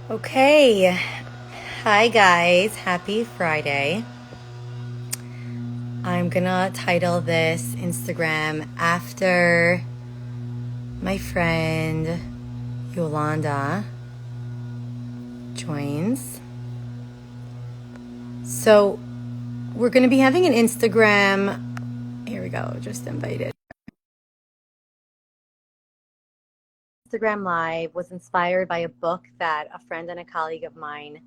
Okay. Hi, guys. Happy Friday. I'm gonna title this Instagram after my friend Yolanda joins. So, we're gonna be having an Instagram. Here we go, just invited. Instagram Live was inspired by a book that a friend and a colleague of mine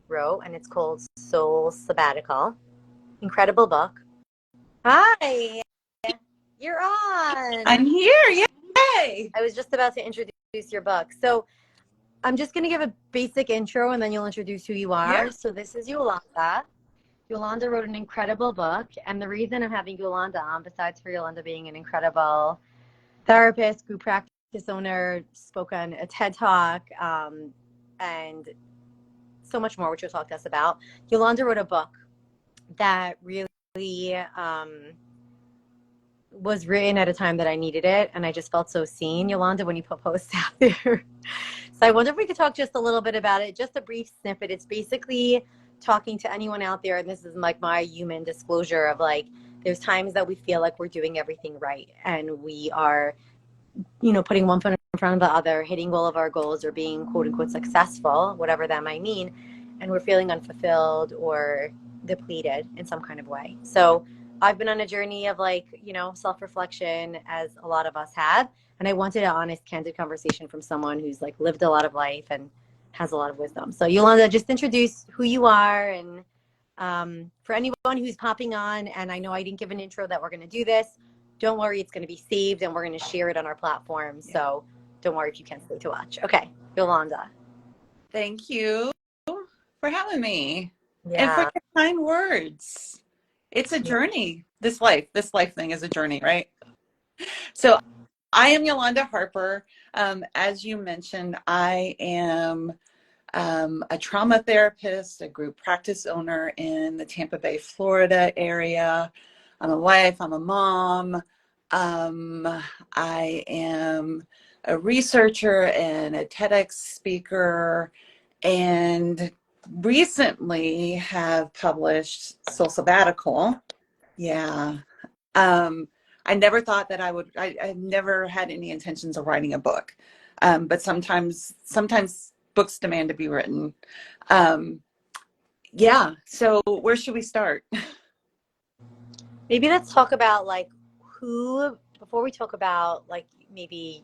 wrote, and it's called Soul Sabbatical. Incredible book. Hi, you're I'm on. here. Yay! I was just about to introduce your book. So I'm just going to give a basic intro and then you'll introduce who you are. Yeah. So this is Yolanda. Yolanda wrote an incredible book. And the reason I'm having Yolanda on, besides for Yolanda being an incredible therapist, group practice owner, spoke on a TED Talk, and so much more, which you'll talk to us about. Yolanda wrote a book that really was written at a time that I needed it, and I just felt so seen, Yolanda, when you put posts out there. So I wonder if we could talk just a little bit about it, just a brief snippet. It's basically talking to anyone out there, and this is like my human disclosure of like, there's times that we feel like we're doing everything right, and we are, putting one foot in front of the other, hitting all of our goals or being quote unquote successful, whatever that might mean, and we're feeling unfulfilled or depleted in some kind of way. So I've been on a journey of self-reflection, as a lot of us have, and I wanted an honest, candid conversation from someone who's like lived a lot of life and has a lot of wisdom. So Yolanda, just introduce who you are, and for anyone who's popping on, and I know I didn't give an intro that we're going to do this, don't worry, it's going to be saved and we're going to share it on our platform. So don't worry if you can't stay to watch. Okay, Yolanda. Thank you for having me and for Yeah. your kind words. It's a journey. This life thing is a journey, right? So I am Yolanda Harper. As you mentioned, I am a trauma therapist, a group practice owner in the Tampa Bay, Florida area. I'm a wife, I'm a mom. I am a researcher and a TEDx speaker, and recently have published Soul Sabbatical. Yeah. Um, I never thought that I never had any intentions of writing a book. But sometimes books demand to be written. Um, yeah. So where should we start? Maybe let's talk about like before we talk about like maybe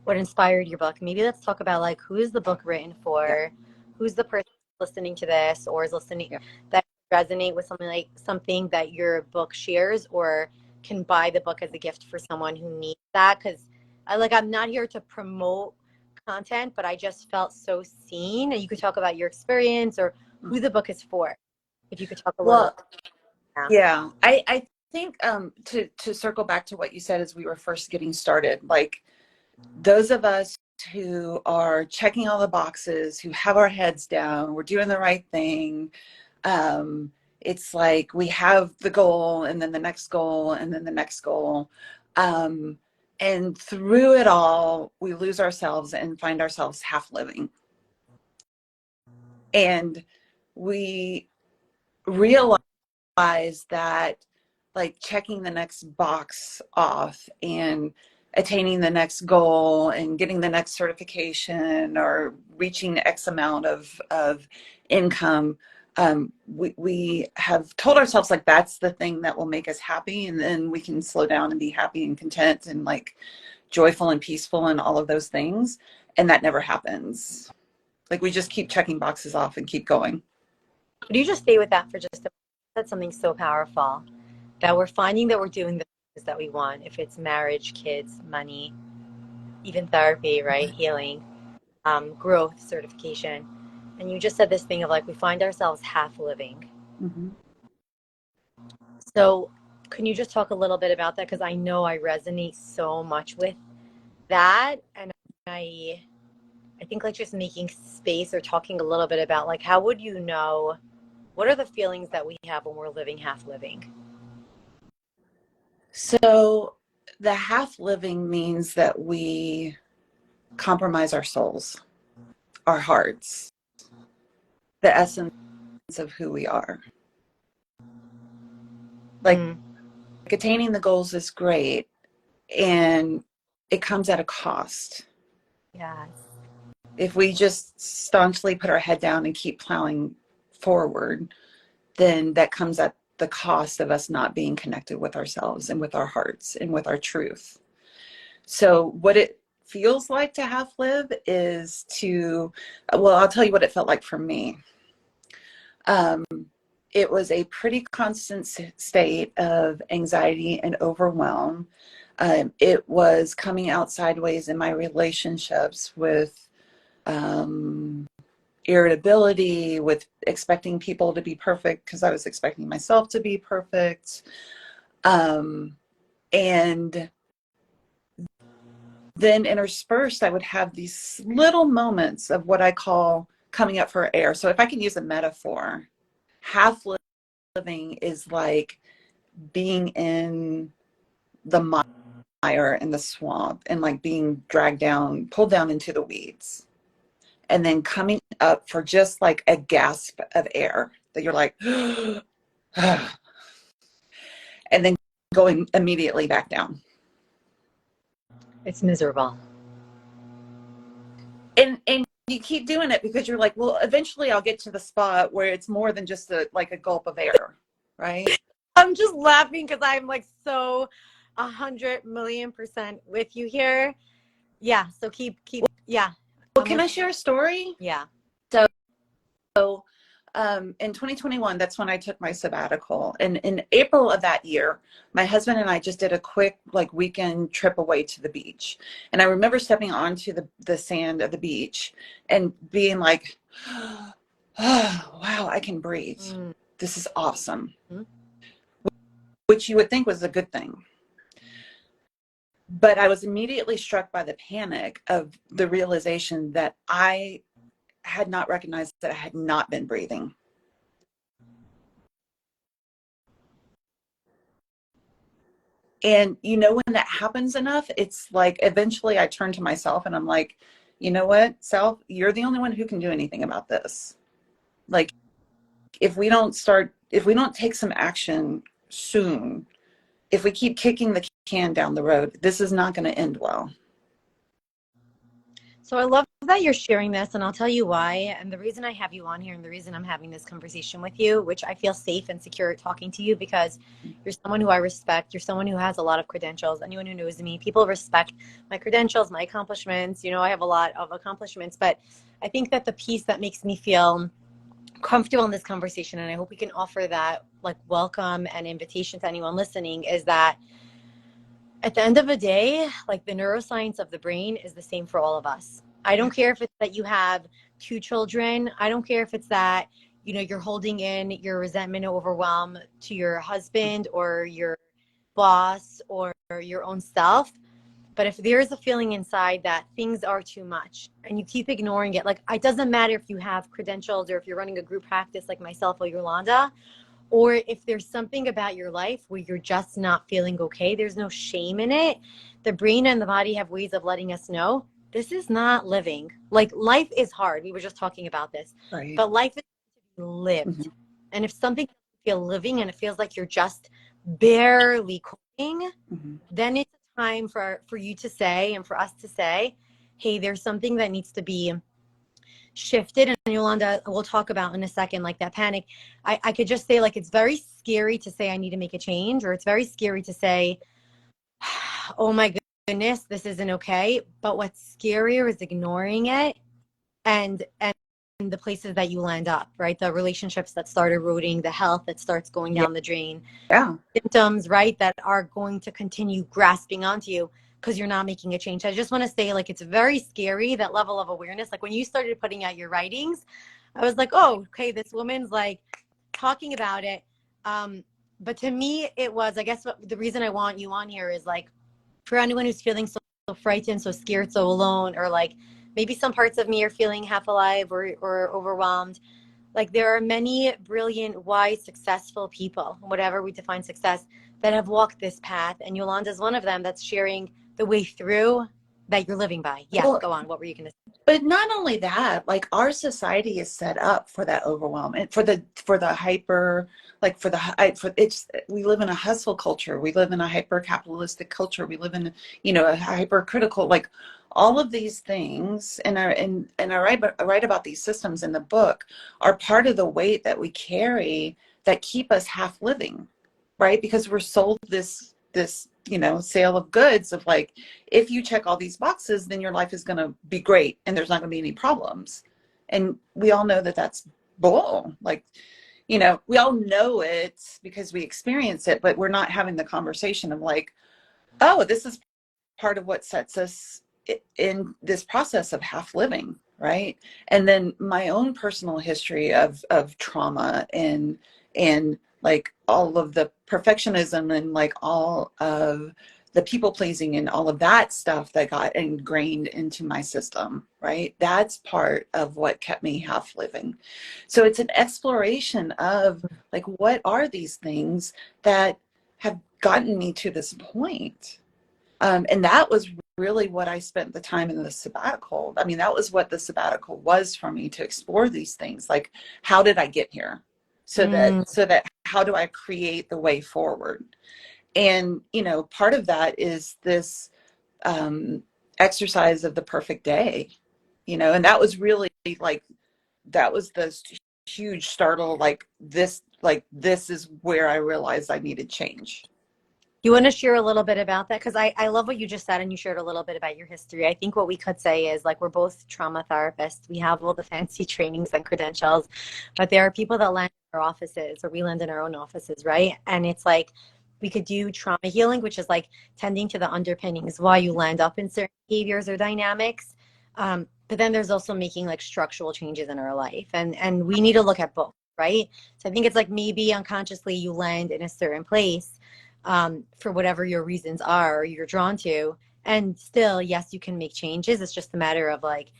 what inspired your book, maybe let's talk about like who is the book written Yeah. for? Who's the person listening to this or is listening Yeah. that resonate with something that your book shares, or can buy the book as a gift for someone who needs that? Because I'm not here to promote content, but I just felt so seen. And you could talk about your experience or who the book is for. If you could talk a little. Well, Yeah. yeah. I think to circle back to what you said as we were first getting started, like those of us who are checking all the boxes, who have our heads down, we're doing the right thing. It's like we have the goal and then the next goal and then the next goal. Um, and through it all, we lose ourselves and find ourselves half living. And we realize that like checking the next box off and attaining the next goal and getting the next certification or reaching X amount of income, we have told ourselves like that's the thing that will make us happy, and then we can slow down and be happy and content and like joyful and peaceful and all of those things, and that never happens. Like we just keep checking boxes off and keep going. Could you just stay with that for just a minute? That's something so powerful, that we're finding that we're doing the things that we want, if it's marriage, kids, money, even therapy, right? Healing, growth, certification. And you just said this thing of like we find ourselves half living. Mm-hmm. So can you just talk a little bit about that? Because I know I resonate so much with that. And I I think like just making space or talking a little bit about like how would you know what are the feelings that we have when we're living half living? So the half living means that we compromise our souls. our hearts, the essence of who we are. Like, attaining the goals is great, and it comes at a cost. Yes. If we just staunchly put our head down and keep plowing forward, then that comes at the cost of us not being connected with ourselves and with our hearts and with our truth. So what it feels like to have live is well, I'll tell you what it felt like for me. It was a pretty constant state of anxiety and overwhelm. It was coming out sideways in my relationships with irritability, with expecting people to be perfect because I was expecting myself to be perfect. And then interspersed, I would have these little moments of what I call coming up for air. So if I can use a metaphor, half living is like being in the mire in the swamp and like being dragged down, pulled down into the weeds. And then coming up for just like a gasp of air that you're like, and then going immediately back down. It's miserable. And you keep doing it because you're like, well, eventually I'll get to the spot where it's more than just a gulp of air, right? I'm just laughing because I'm like so 100,000,000% with you here. Yeah. So keep. Yeah. Well, can I share a story? Yeah. So in 2021, that's when I took my sabbatical. And in April of that year, my husband and I just did a quick weekend trip away to the beach. And I remember stepping onto the sand of the beach and being like, oh, wow, I can breathe. This is awesome. Which you would think was a good thing. But I was immediately struck by the panic of the realization that I had not recognized that I had not been breathing. And when that happens enough, it's like eventually I turn to myself and I'm like, you know what, self, you're the only one who can do anything about this. Like, if we don't take some action soon, if we keep kicking the can down the road, this is not going to end well. So I love that you're sharing this, and I'll tell you why. And the reason I have you on here and the reason I'm having this conversation with you, which I feel safe and secure talking to you, because you're someone who I respect. You're someone who has a lot of credentials. Anyone who knows me, people respect my credentials, my accomplishments. I have a lot of accomplishments, but I think that the piece that makes me feel comfortable in this conversation, and I hope we can offer that welcome and invitation to anyone listening, is that at the end of the day, the neuroscience of the brain is the same for all of us. I don't care if it's that you have 2 children. I don't care if it's that, you're holding in your resentment or overwhelm to your husband or your boss or your own self. But if there's a feeling inside that things are too much and you keep ignoring it, it doesn't matter if you have credentials or if you're running a group practice like myself or Yolanda, or if there's something about your life where you're just not feeling okay, there's no shame in it. The brain and the body have ways of letting us know this is not living. Life is hard. We were just talking about this. Right. But life is lived. And if something doesn't feel living and it feels like you're just barely coping, then it's time for you to say and for us to say, hey, there's something that needs to be shifted. And Yolanda, we'll talk about in a second, that panic. I could just say, it's very scary to say I need to make a change, or it's very scary to say, oh my goodness, this isn't okay. But what's scarier is ignoring it and the places that you land up, right? The relationships that start eroding, the health that starts going down the drain, symptoms, right, that are going to continue grasping onto you because you're not making a change. I just want to say, it's very scary, that level of awareness. When you started putting out your writings, I was like, oh, okay, this woman's talking about it. But to me, it was, I guess the reason I want you on here is for anyone who's feeling so frightened, so scared, so alone, or maybe some parts of me are feeling half alive or overwhelmed. There are many brilliant, wise, successful people, whatever we define success, that have walked this path. And Yolanda's one of them that's sharing the way through that you're living by. Yeah, Well, go on. What were you going to say? but not only that, like our society is set up for that overwhelm and for the hyper, like for it's, we live in a hustle culture. We live in a hyper capitalistic culture. We live in, you know, a hypercritical, like all of these things. I write about these systems in the book are part of the weight that we carry that keep us half living, right? Because we're sold this, you know, sale of goods of like, if you check all these boxes, then your life is going to be great and there's not going to be any problems. And we all know that that's bull. Like, you know, we all know it because we experience it, but we're not having the conversation of like, oh, this is part of what sets us in this process of half living, right? And then my own personal history of trauma and like all of the perfectionism and like all of the people pleasing and all of that stuff that got ingrained into my system, right? That's part of what kept me half living. So it's an exploration of like, what are these things that have gotten me to this point? And that was really what I spent the time in the sabbatical. I mean, that was what the sabbatical was for me, to explore these things. Like, how did I get here? Mm. So that how do I create the way forward? And, you know, part of that is this exercise of the perfect day, you know, and that was really like, that was the huge startle, like this is where I realized I needed change. You want to share a little bit about that? Because I love what you just said, and you shared a little bit about your history. I think what we could say is like we're both trauma therapists. We have all the fancy trainings and credentials, but there are people that land in our offices, or we land in our own offices, right? And it's like we could do trauma healing, which is like tending to the underpinnings why you land up in certain behaviors or dynamics. But then there's also making like structural changes in our life, and we need to look at both, right? So I think it's like maybe unconsciously you land in a certain place for whatever your reasons are or you're drawn to. And still, yes, you can make changes. It's just a matter of like,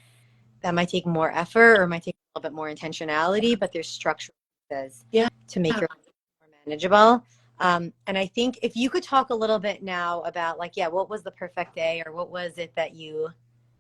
that might take more effort or might take a little bit more intentionality, but there's structural pieces Yeah. to make your life more manageable. And I think if you could talk a little bit now about like, yeah, what was the perfect day, or what was it that you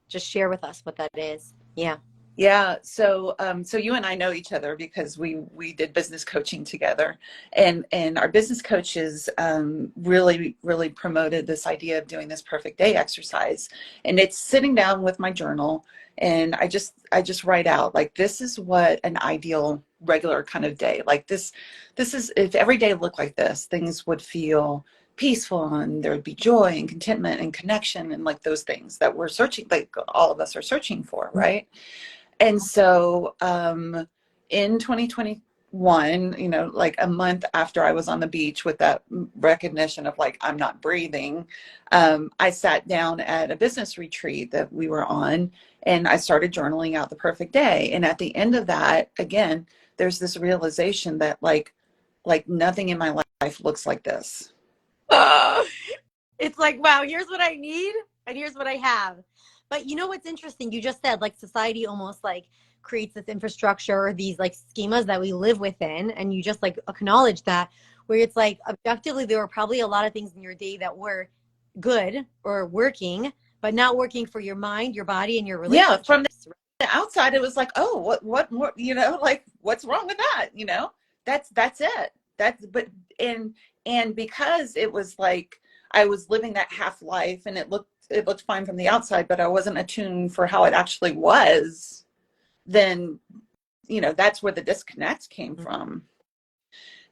just share with us what that is? Yeah. Yeah, so you and I know each other because we did business coaching together, and our business coaches really promoted this idea of doing this perfect day exercise, and it's sitting down with my journal, and I just write out like, this is what an ideal regular kind of day, like this is, if every day looked like this, things would feel peaceful and there would be joy and contentment and connection and like those things that we're searching, like all of us are searching for, right? And so in 2021, you know, like a month after I was on the beach with that recognition of like, I'm not breathing, I sat down at a business retreat that we were on, and I started journaling out the perfect day. And at the end of that, again, there's this realization that like nothing in my life looks like this. It's like, wow, here's what I need and here's what I have. But you know what's interesting? You just said like society almost like creates this infrastructure or these like schemas that we live within. And you just like acknowledge that, where it's like objectively, there were probably a lot of things in your day that were good or working, but not working for your mind, your body, and your Yeah, from relationships. the outside, it was like, oh, what more, you know, like what's wrong with that? You know, that's it. That's, but, and because it was like, I was living that half life and it looked fine from the outside, but I wasn't attuned for how it actually was, then, you know, that's where the disconnect came from.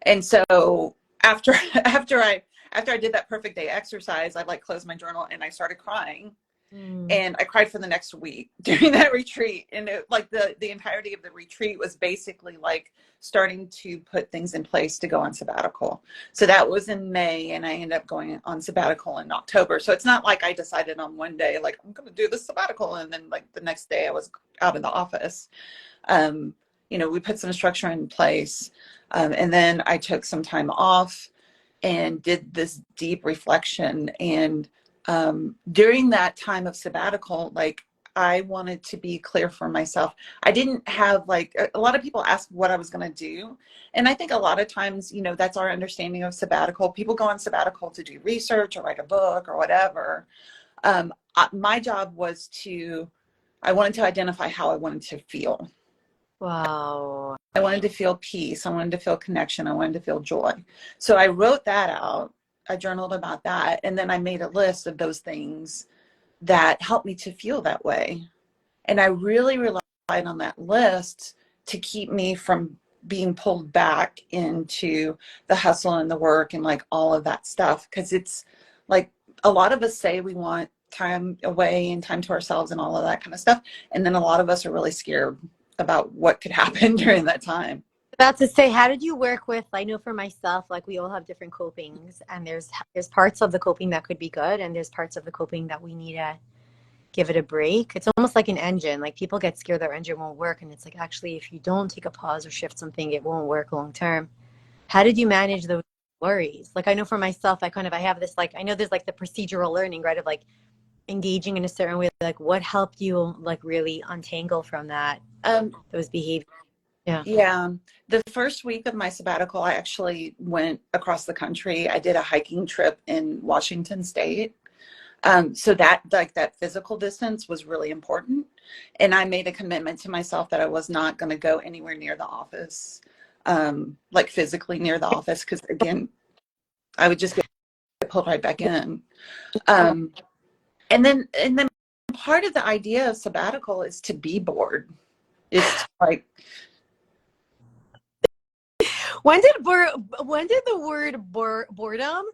And so after, after I did that perfect day exercise, I like closed my journal and I started crying, Mm. and I cried for the next week during that retreat. And it, like the entirety of the retreat was basically like starting to put things in place to go on sabbatical. So that was in May, and I ended up going on sabbatical in October. So it's not like I decided on one day, like, I'm going to do this sabbatical, and then like the next day I was out of the office. You know, we put some structure in place, and then I took some time off and did this deep reflection. And during that time of sabbatical, like, I wanted to be clear for myself. I didn't have, like, a lot of people ask what I was going to do. And I think a lot of times, you know, that's our understanding of sabbatical. People go on sabbatical to do research or write a book or whatever. my job was I wanted to identify how I wanted to feel. Wow. I wanted to feel peace. I wanted to feel connection. I wanted to feel joy. So I wrote that out. I journaled about that. And then I made a list of those things that helped me to feel that way. And I really relied on that list to keep me from being pulled back into the hustle and the work and like all of that stuff. Because it's like a lot of us say we want time away and time to ourselves and all of that kind of stuff. And then a lot of us are really scared about what could happen during that time. About to say, how did you work with, I know for myself, like we all have different copings, and there's parts of the coping that could be good, and there's parts of the coping that we need to give it a break. It's almost like an engine. Like people get scared their engine won't work, and it's like, actually, if you don't take a pause or shift something, it won't work long term. How did you manage those worries? Like I know for myself, I have this, like, I know there's like the procedural learning, right, of like engaging in a certain way. Like what helped you like really untangle from that, those behaviors? Yeah. Yeah. The first week of my sabbatical, I actually went across the country. I did a hiking trip in Washington State. So that like that physical distance was really important. And I made a commitment to myself that I was not going to go anywhere near the office, like physically near the office. Cause again, I would just get pulled right back in. And then part of the idea of sabbatical is to be bored. It's like, When did the word boredom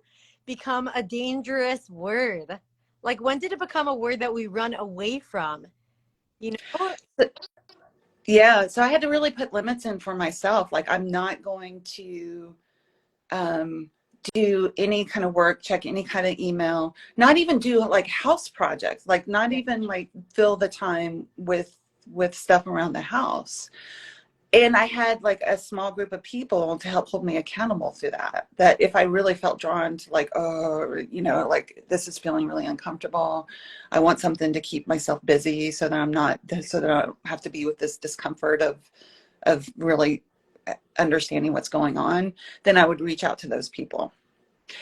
become a dangerous word? Like when did it become a word that we run away from? You know? yeah. So I had to really put limits in for myself. Like I'm not going to um, do any kind of work, check any kind of email, not even do like house projects, like not even like fill the time with stuff around the house. And I had like a small group of people to help hold me accountable through that. That if I really felt drawn to like, oh, you know, like this is feeling really uncomfortable. I want something to keep myself busy so that so that I don't have to be with this discomfort of really understanding what's going on, then I would reach out to those people.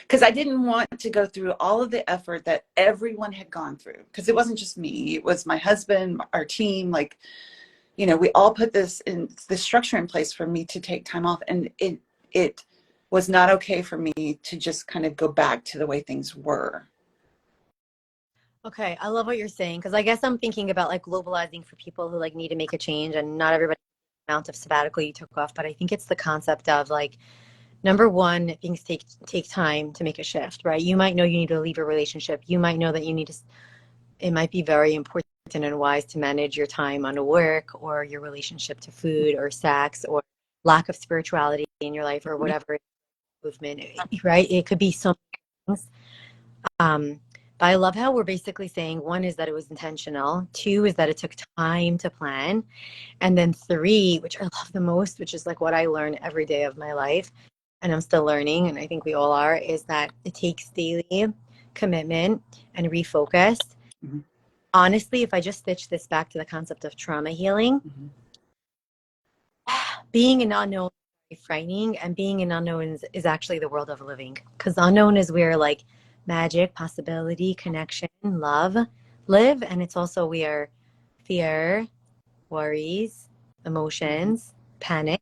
Because I didn't want to go through all of the effort that everyone had gone through. Because it wasn't just me, it was my husband, our team, like, you know, we all put this structure in place for me to take time off. And it was not okay for me to just kind of go back to the way things were. Okay, I love what you're saying because I guess I'm thinking about like globalizing for people who like need to make a change, and not everybody amount of sabbatical you took off, but I think it's the concept of like number one, things take time to make a shift, right? You might know you need to leave a relationship. You might know that you need to, it might be very important and wise to manage your time on work or your relationship to food or sex or lack of spirituality in your life or whatever movement, right? It could be so many things. But I love how we're basically saying one is that it was intentional, two is that it took time to plan, and then three, which I love the most, which is like what I learn every day of my life, and I'm still learning, and I think we all are, is that it takes daily commitment and refocus. Mm-hmm. Honestly, if I just stitch this back to the concept of trauma healing, Mm-hmm. being an unknown is frightening, and being an unknown is actually the world of living, because unknown is where like magic, possibility, connection, love live, and it's also where fear, worries, emotions, panic.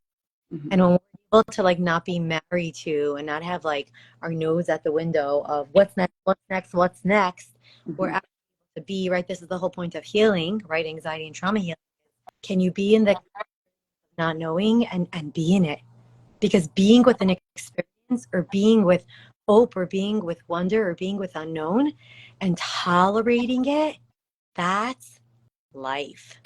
Mm-hmm. And when we're able to like not be married to and not have like our nose at the window of what's next, we're Mm-hmm. able to be, right? This is the whole point of healing, right? Anxiety and trauma healing. Can you be in the not knowing and be in it? Because being with an experience or being with hope or being with wonder or being with unknown and tolerating it, that's life.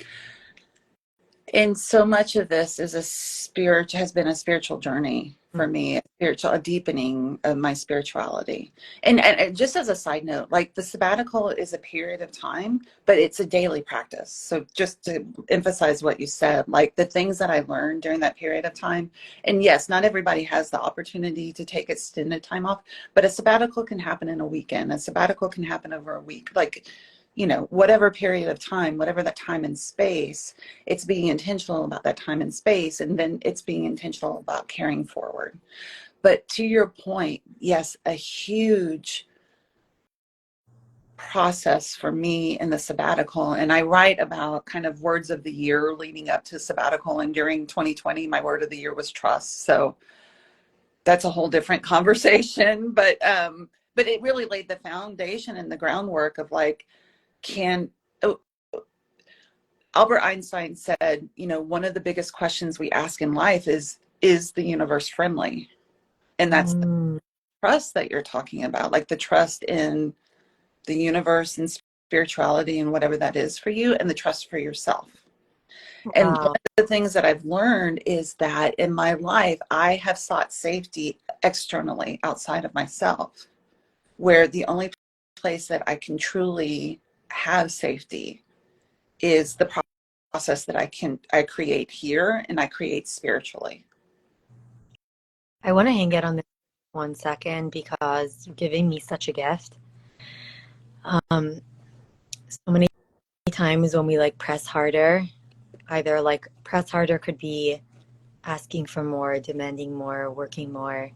And so much of this is has been a spiritual journey for me, a deepening of my spirituality. And just as a side note, like the sabbatical is a period of time, but it's a daily practice. So just to emphasize what you said, like the things that I learned during that period of time, and yes, not everybody has the opportunity to take extended time off, but a sabbatical can happen in a weekend. A sabbatical can happen over a week. Like, you know, whatever period of time, whatever that time and space, it's being intentional about that time and space, and then it's being intentional about carrying forward. But to your point, yes, a huge process for me in the sabbatical. And I write about kind of words of the year leading up to sabbatical. And during 2020, my word of the year was trust. So that's a whole different conversation. But it really laid the foundation and the groundwork of like, oh, Albert Einstein said, you know, one of the biggest questions we ask in life is the universe friendly? And that's the trust that you're talking about, like the trust in the universe and spirituality and whatever that is for you, and the trust for yourself. And one of the things that I've learned is that in my life, I have sought safety externally outside of myself, where the only place that I can truly have safety is the process that I create here, and I create spiritually. I want to hang out on this 1 second because you're giving me such a gift. So many times when we like press harder, either like press harder could be asking for more, demanding more, working more,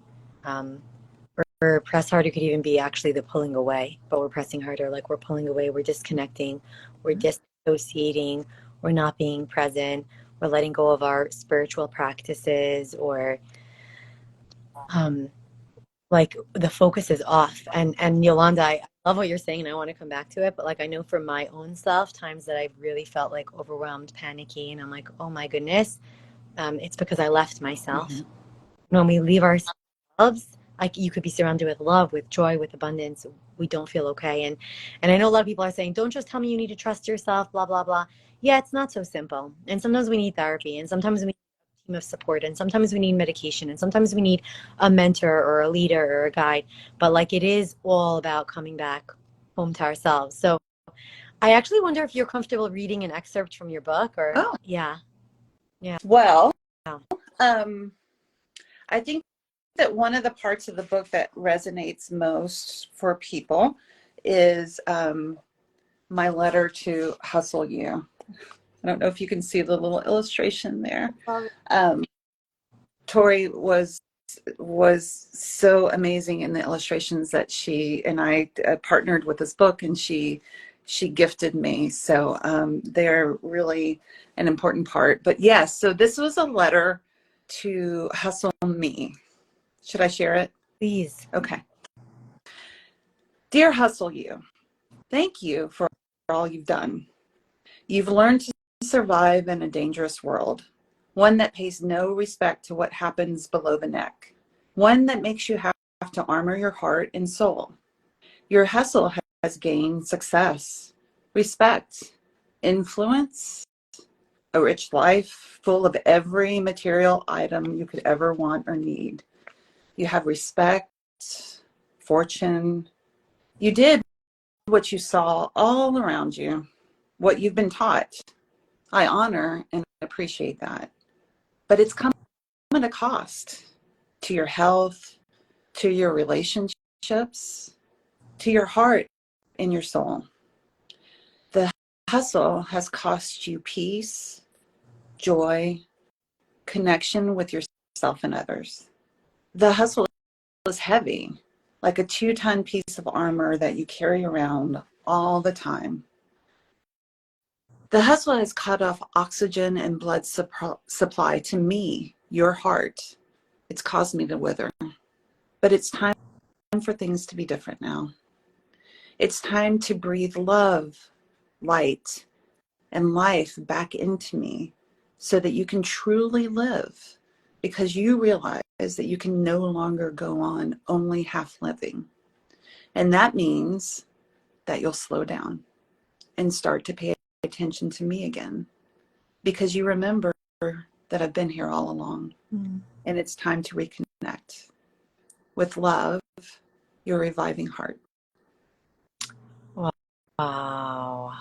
or press harder could even be actually the pulling away, but we're pressing harder, like we're pulling away, we're disconnecting, we're disassociating, we're not being present, we're letting go of our spiritual practices, or like the focus is off. And Yolanda, I love what you're saying and I want to come back to it, but like I know for my own self, times that I've really felt like overwhelmed, panicky, and I'm like, oh my goodness, it's because I left myself. When we leave ourselves, like you could be surrounded with love, with joy, with abundance, we don't feel okay. And I know a lot of people are saying, don't just tell me you need to trust yourself, blah blah blah. Yeah, it's not so simple. And sometimes we need therapy, and sometimes we need a team of support, and sometimes we need medication, and sometimes we need a mentor or a leader or a guide. But like it is all about coming back home to ourselves. So I actually wonder if you're comfortable reading an excerpt from your book, or yeah. Well, I think that one of the parts of the book that resonates most for people is my letter to Hustle You. I don't know if you can see the little illustration there. Tori was so amazing in the illustrations that she and I partnered with this book, and she gifted me. So they're really an important part. But yes, so this was a letter to Hustle Me. Should I share it? Please. Okay. Dear Hustle You, thank you for all you've done. You've learned to survive in a dangerous world, one that pays no respect to what happens below the neck, one that makes you have to armor your heart and soul. Your hustle has gained success, respect, influence, a rich life full of every material item you could ever want or need. You have respect, fortune. You did what you saw all around you, what you've been taught. I honor and appreciate that. But it's come at a cost to your health, to your relationships, to your heart and your soul. The hustle has cost you peace, joy, connection with yourself and others. The hustle is heavy, like a 2-ton piece of armor that you carry around all the time. The hustle has cut off oxygen and blood supply to me, your heart. It's caused me to wither. But it's time for things to be different now. It's time to breathe love, light, and life back into me so that you can truly live, because you realize that you can no longer go on only half living. And that means that you'll slow down and start to pay attention to me again, because you remember that I've been here all along. And it's time to reconnect. With love, your reviving heart. Wow.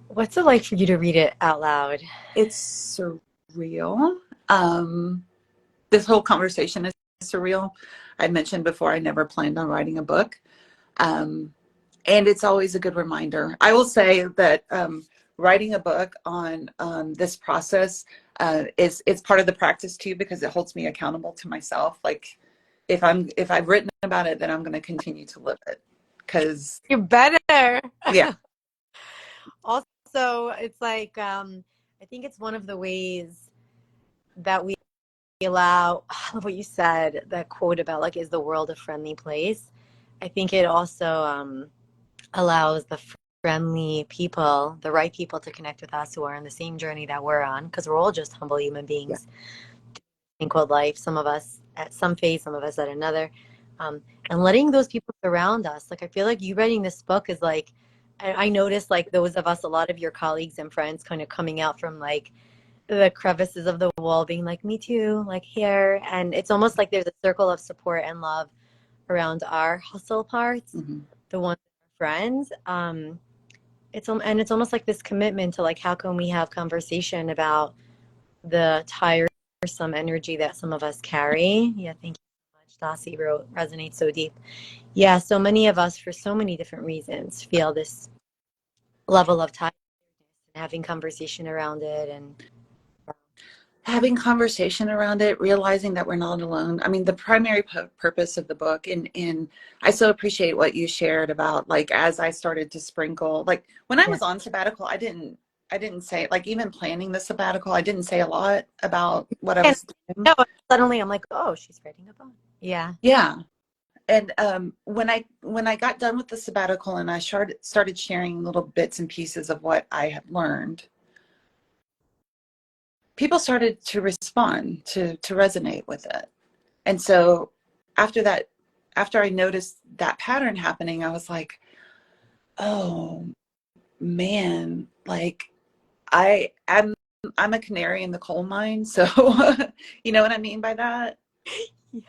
What's it like for you to read it out loud? It's surreal. This whole conversation is surreal. I mentioned before I never planned on writing a book. And it's always a good reminder. I will say that writing a book on this process it's part of the practice too, because it holds me accountable to myself. Like, if I've written about it, then I'm going to continue to live it. Because You better. yeah, Also, it's like I think it's one of the ways that we allow, I love what you said, that quote about like, is the world a friendly place? I think it also allows the friendly people, the right people, to connect with us who are on the same journey that we're on, because we're all just humble human yeah. beings in quote life, some of us at some phase, some of us at another. And letting those people surround us. Like, I feel like you writing this book is like, I noticed like those of us, a lot of your colleagues and friends kind of coming out from like the crevices of the wall being like, me too, like here. And it's almost like there's a circle of support and love around our hustle parts, Mm-hmm. the ones that are friends. And it's almost like this commitment to like, how can we have conversation about the tiresome energy that some of us carry? Yeah, thank you so much. Dasi wrote, resonates so deep. Yeah, so many of us, for so many different reasons, feel this level of tiredness, and having conversation around it. And Having conversation around it, realizing that we're not alone. I mean, the primary purpose of the book, and I so appreciate what you shared about, like, as I started to sprinkle, like when I yeah, was on sabbatical, I didn't say, like, even planning the sabbatical, I didn't say a lot about what I and was doing. no, suddenly I'm like, oh, she's writing a book. Yeah. Yeah. And when I got done with the sabbatical and I started sharing little bits and pieces of what I had learned, people started to respond, to resonate with it. And so after that, after I noticed that pattern happening, I was like, oh man, like I'm a canary in the coal mine. So you know what I mean by that? Yes.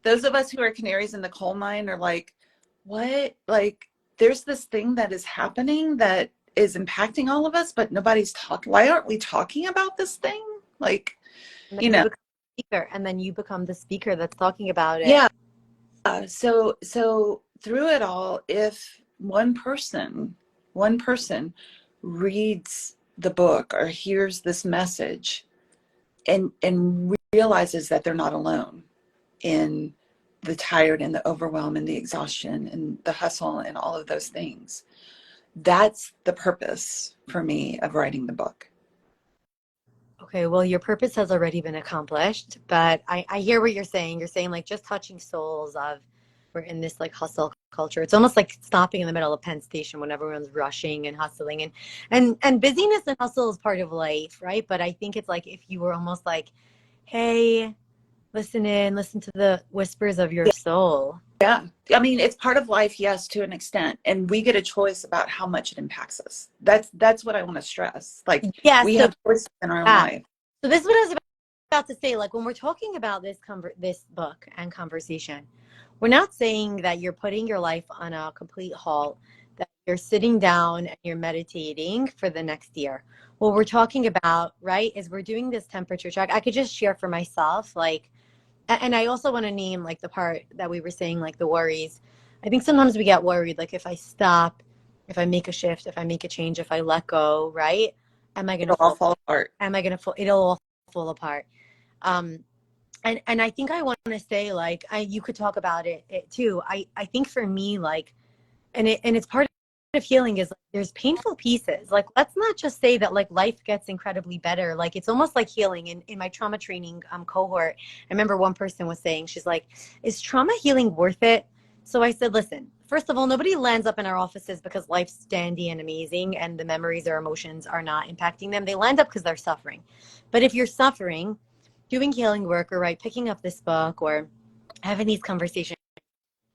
Those of us who are canaries in the coal mine are like, what? Like, there's this thing that is happening that is impacting all of us, but nobody's talking. Why aren't we talking about this thing? Like, And then you you know, become a speaker, and then you become the speaker that's talking about it. yeah. So through it all, if one person reads the book or hears this message and realizes that they're not alone in the tired and the overwhelm and the exhaustion and the hustle and all of those things, that's the purpose for me of writing the book. Okay, well, your purpose has already been accomplished, but I hear what you're saying. You're saying like just touching souls of, we're in this like hustle culture. It's almost like stopping in the middle of Penn Station when everyone's rushing and hustling, and busyness and hustle is part of life, right? But I think it's like if you were almost like, hey, listen to the whispers of your soul. Yeah. I mean, it's part of life, yes, to an extent. And we get a choice about how much it impacts us. That's what I want to stress. Like, Yeah, we so have choices in our own yeah. life. So this is what I was about to say. Like when we're talking about this book and conversation, we're not saying that you're putting your life on a complete halt, that you're sitting down and you're meditating for the next year. What we're talking about, right, is we're doing this temperature check. I could just share for myself, like, and I also want to name like the part that we were saying, like the worries. I think sometimes we get worried, like if I stop, if I make a shift, if I make a change, if I let go, right? Am I going to It'll all fall? fall apart. Am I going to fall? It'll all fall apart. Um, and I think I want to say, like, you could talk about it too. I think for me, like, and it's part of healing is like, there's painful pieces. Like, let's not just say that like life gets incredibly better. Like, it's almost like healing. In my trauma training cohort, I remember one person was saying, she's like, is trauma healing worth it? So I said, listen, first of all, nobody lands up in our offices because life's dandy and amazing and the memories or emotions are not impacting them. They land up because they're suffering. But if you're suffering, doing healing work or right, picking up this book or having these conversations,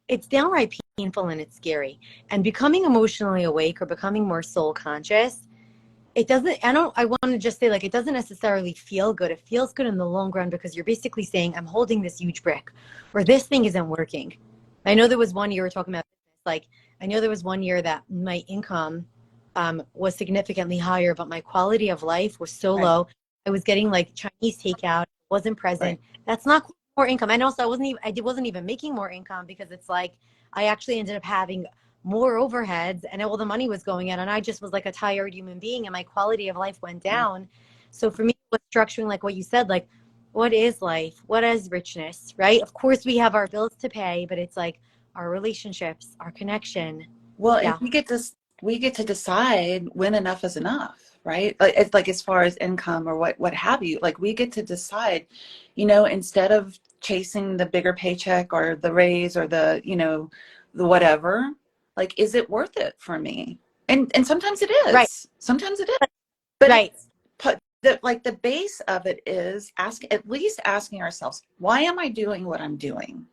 it's downright painful and it's scary. And becoming emotionally awake or becoming more soul conscious, it doesn't, I want to just say, like, it doesn't necessarily feel good. It feels good in the long run because you're basically saying, I'm holding this huge brick or this thing isn't working. I know there was one year we're talking about, like, I know there was one year that my income was significantly higher, but my quality of life was so Right. low. I was getting like Chinese takeout, wasn't present. Right. That's not more income. And also I wasn't even making more income because it's like, I actually ended up having more overheads and all the money was going in. And I just was like a tired human being and my quality of life went Yeah. down. So for me, it was structuring like what you said, like, what is life? What is richness, right? Of course, we have our bills to pay, but it's like our relationships, our connection. Well, and Yeah. we get to decide when enough is enough, right? Like it's like as far as income or what have you, like we get to decide, instead of chasing the bigger paycheck or the raise or the, the whatever, like is it worth it for me? And sometimes it Right. is. Sometimes it is. But Right. it's the base of it is at least asking ourselves, why am I doing what I'm doing?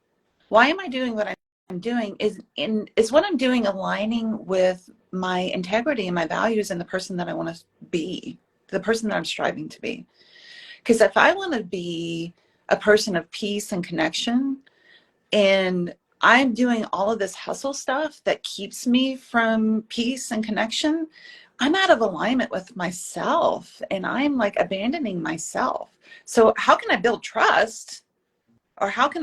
Why am I doing what I'm doing? Is what I'm doing aligning with my integrity and my values and the person that I want to be, the person that I'm striving to be? Because if I want to be a person of peace and connection, and I'm doing all of this hustle stuff that keeps me from peace and connection, I'm out of alignment with myself and I'm like abandoning myself. So how can I build trust, or how can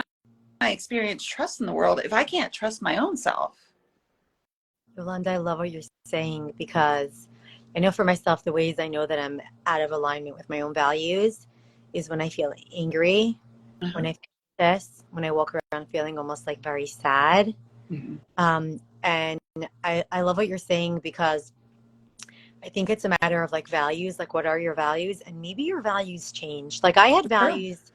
I experience trust in the world if I can't trust my own self? Yolanda, I love what you're saying, because I know for myself, the ways I know that I'm out of alignment with my own values is when I feel angry, when Uh-huh. I feel this, when I walk around feeling almost like very sad. Mhm. And I love what you're saying, because I think it's a matter of like values, like what are your values? And maybe your values changed. Like I had Sure. values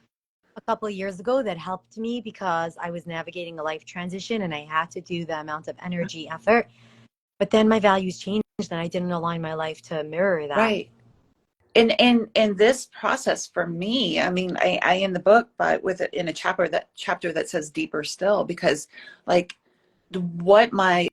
a couple of years ago that helped me because I was navigating a life transition and I had to do the amount of energy, effort. But then my values changed and I didn't align my life to mirror that. Right. And this process for me, I mean, I in the book, but with it in a chapter that says deeper still, because like what my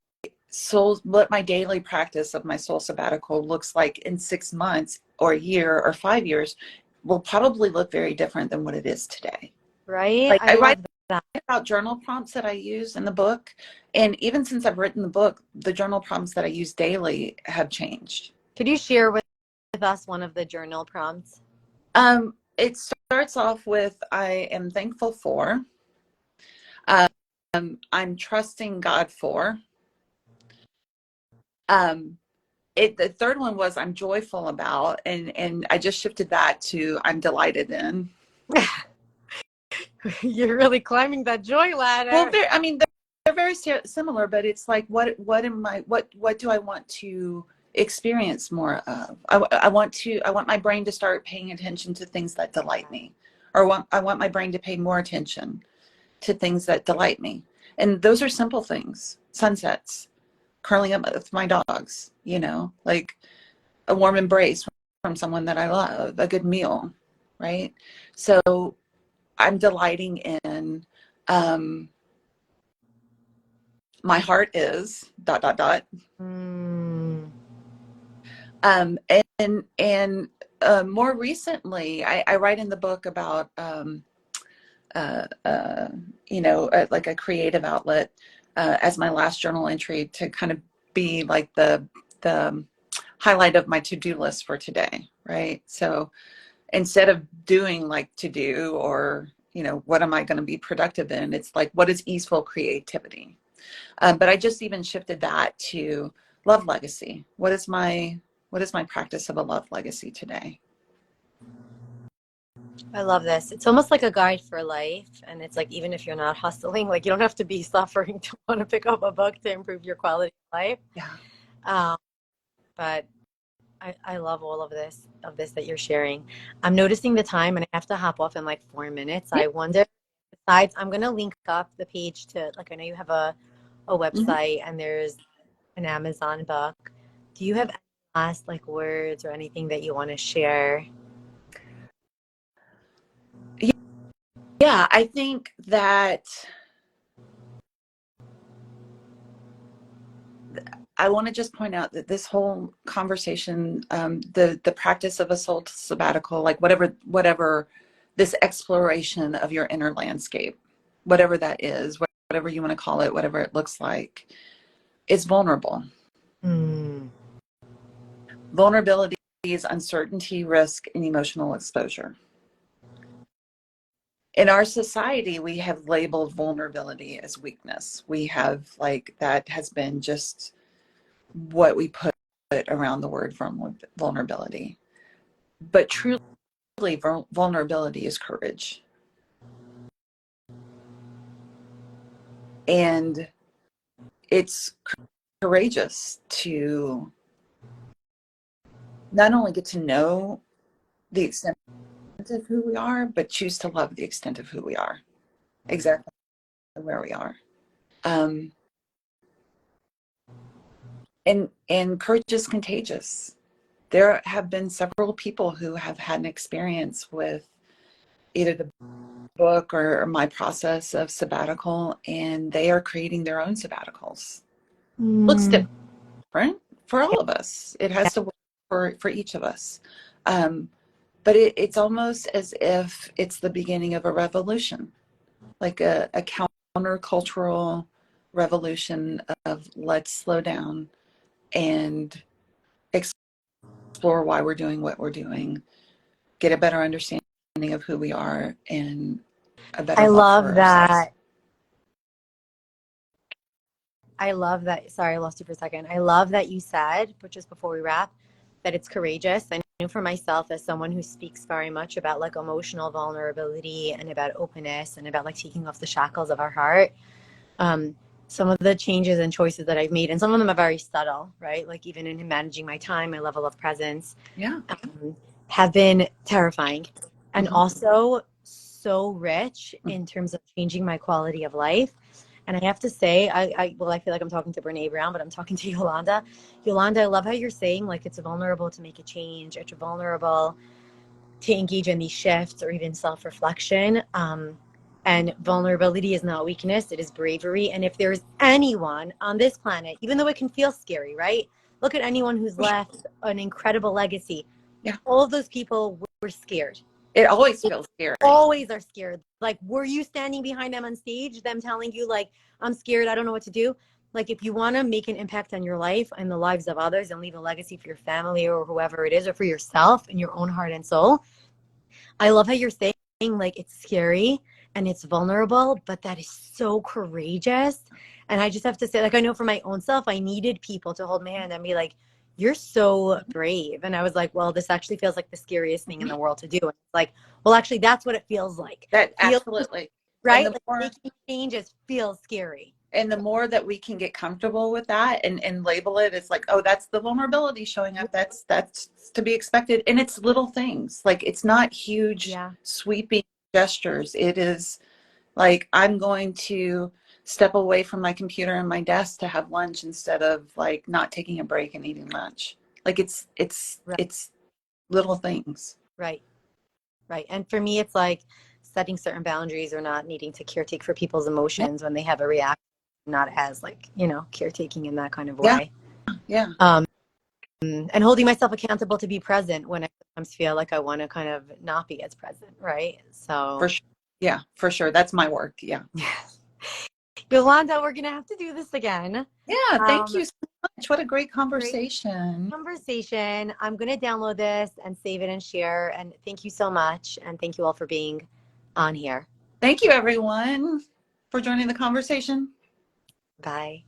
daily practice of my soul sabbatical looks like in 6 months or a year or 5 years will probably look very different than what it is today. Right? Like I I write love that. about journal prompts that I use in the book, and even since I've written the book, the journal prompts that I use daily have changed. Could you share with us one of the journal prompts? It starts off with I am thankful for, I'm trusting God for. Um, the third one was I'm joyful about, and I just shifted that to I'm delighted in. You're really climbing that joy Well, ladder. I mean, they're very similar, but it's like, what do I want to experience more of? I want my brain to start paying attention to things that delight me, or I want my brain to pay more attention to things that delight me. And those are simple things: sunsets, curling up with my dogs, like a warm embrace from someone that I love, a good meal, right? So I'm delighting in, um, my heart is ... Mm. Um, more recently, I write in the book about, uh, uh, like a creative outlet, as my last journal entry to kind of be like the highlight of my to-do list for today, right? So instead of doing like to do, or, what am I going to be productive in? It's like, what is easeful creativity? But I just even shifted that to love legacy. What is my practice of a love legacy today? I love this. It's almost like a guide for life. And it's like, even if you're not hustling, like you don't have to be suffering to want to pick up a book to improve your quality of life. Yeah. Um, but I love all of this that you're sharing. I'm noticing the time and I have to hop off in like 4 minutes. Yeah. I wonder, besides, I'm going to link up the page to, like, I know you have a Mhm. website and there's an Amazon book. Do you have any last like words or anything that you want to share? Yeah, I think that I want to just point out that this whole conversation, the practice of a soul sabbatical, like whatever this exploration of your inner landscape, whatever that is, whatever you want to call it, whatever it looks like, is vulnerable. Mm. Vulnerability is uncertainty, risk, and emotional exposure. In our society, we have labeled vulnerability as weakness. We have, like, that has been just what we put around the word vulnerability. But truly, vulnerability is courage. And it's courageous to not only get to know the extent of who we are, but choose to love the extent of who we are, exactly where we are. And courage is contagious. There have been several people who have had an experience with either the book or my process of sabbatical, and they are creating their own sabbaticals. Looks different for all of us. It has to work for each of us. But it's almost as if it's the beginning of a revolution, like a countercultural revolution of let's slow down and explore why we're doing what we're doing, get a better understanding of who we are, and a better I love love for ourselves. that. I love that. Sorry, I lost you for a second. I love that you said, but just before we wrap, that it's courageous. I know for myself, as someone who speaks very much about like emotional vulnerability and about openness and about like taking off the shackles of our heart, some of the changes and choices that I've made, and some of them are very subtle, right? Like even in managing my time, my level of presence, have been terrifying and also so rich in terms of changing my quality of life. And I have to say, I feel like I'm talking to Brene Brown, but I'm talking to Yolanda. Yolanda, I love how you're saying like it's vulnerable to make a change. It's vulnerable to engage in these shifts or even self-reflection. And vulnerability is not weakness, it is bravery. And if there's anyone on this planet, even though it can feel scary, right? Look at anyone who's left an incredible legacy. Yeah. All of those people were scared. It always feels scary. Always are scared. Like, were you standing behind them on stage, them telling you like, I'm scared, I don't know what to do? Like, if you want to make an impact on your life and the lives of others and leave a legacy for your family or whoever it is, or for yourself in your own heart and soul, I love how you're saying like it's scary and it's vulnerable, but that is so courageous. And I just have to say, like, I know for my own self, I needed people to hold my hand and be like, you're so brave. And I was like, well, this actually feels like the scariest thing in the world to do. And it's like, well, actually, that's what it feels like. That absolutely. Right? Like making changes feels scary. And the more that we can get comfortable with that and label it, it's like, oh, that's the vulnerability showing up. That's to be expected. And it's little things. Like, it's not huge, sweeping gestures. It is like, I'm going to step away from my computer and my desk to have lunch instead of like not taking a break and eating lunch. Like it's little things. Right. And for me, it's like setting certain boundaries or not needing to caretake for people's emotions when they have a reaction, not as like, caretaking in that kind of way. Yeah. And holding myself accountable to be present when I sometimes feel like I want to kind of not be as present. Right. So for sure. Yeah, for sure. That's my work. Yeah. Yolanda, we're going to have to do this again. Yeah. Thank you so much. What a great conversation. I'm going to download this and save it and share. And thank you so much. And thank you all for being on here. Thank you, everyone, for joining the conversation. Bye.